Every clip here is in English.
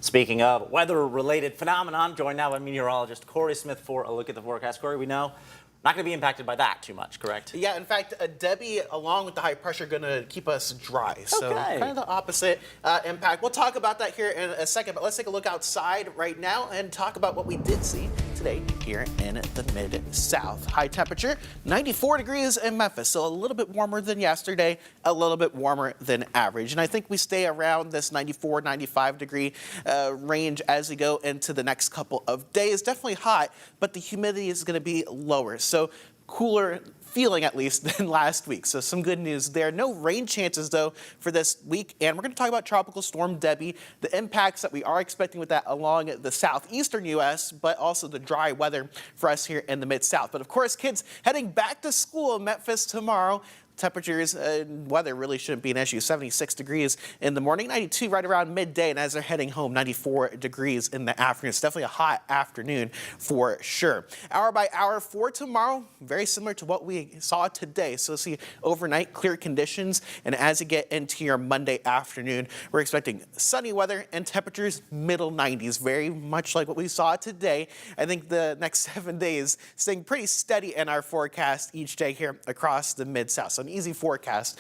Speaking of weather-related phenomenon, joined now by meteorologist Corey Smith for a look at the forecast. Corey, we know not going to be impacted by that too much, correct? Yeah, in fact, Debbie, along with the high pressure, going to keep us dry. So kind of the opposite impact. We'll talk about that here in a second, but let's take a look outside right now and talk about what we did see today here in the Mid-South. High temperature, 94 degrees in Memphis, so a little bit warmer than yesterday, a little bit warmer than average. And I think we stay around this 94, 95 degree range as we go into the next couple of days. Definitely hot, but the humidity is going to be lower. So cooler feeling at least than last week. So some good news there. No rain chances though for this week. And we're going to talk about Tropical Storm Debby, the impacts that we are expecting with that along the southeastern U.S., but also the dry weather for us here in the Mid-South. But of course, kids heading back to school in Memphis tomorrow. Temperatures and weather really shouldn't be an issue. 76 degrees in the morning, 92 right around midday, and as they're heading home, 94 degrees in the afternoon. It's definitely a hot afternoon for sure. Hour by hour for tomorrow, very similar to what we saw today. So see overnight clear conditions, and as you get into your Monday afternoon, we're expecting sunny weather and temperatures middle 90s, very much like what we saw today. I think the next 7 days staying pretty steady in our forecast each day here across the Mid-South. So an easy forecast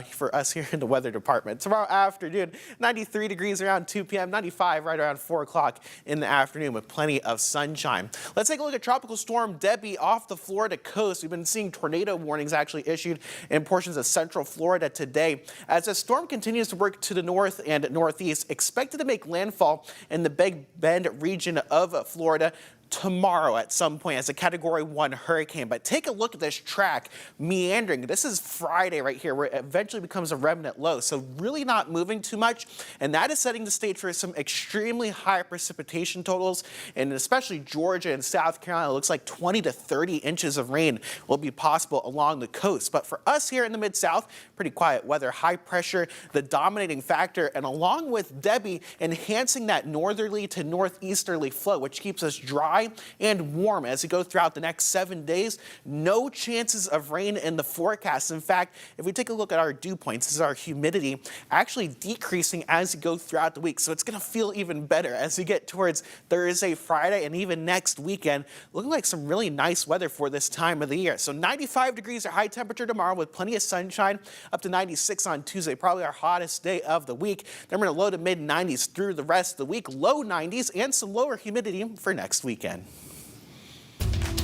for us here in the weather department. Tomorrow afternoon, 93 degrees around 2 p.m., 95 right around 4 o'clock in the afternoon with plenty of sunshine. Let's take a look at Tropical Storm Debby off the Florida coast. We've been seeing tornado warnings actually issued in portions of central Florida today. As the storm continues to work to the north and northeast, expected to make landfall in the Big Bend region of Florida tomorrow at some point as a Category 1 hurricane. But take a look at this track meandering. This is Friday right here where it eventually becomes a remnant low. So really not moving too much. And that is setting the stage for some extremely high precipitation totals. And especially Georgia and South Carolina, it looks like 20 to 30 inches of rain will be possible along the coast. But for us here in the Mid-South, pretty quiet weather, high pressure, the dominating factor, and along with Debby enhancing that northerly to northeasterly flow, which keeps us dry and warm as we go throughout the next 7 days. No chances of rain in the forecast. In fact, if we take a look at our dew points, this is our humidity actually decreasing as we go throughout the week. So it's going to feel even better as we get towards Thursday, Friday, and even next weekend. Looking like some really nice weather for this time of the year. So 95 degrees or high temperature tomorrow with plenty of sunshine, up to 96 on Tuesday, probably our hottest day of the week. Then we're going to low to mid 90s through the rest of the week, low 90s, and some lower humidity for next weekend.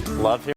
Love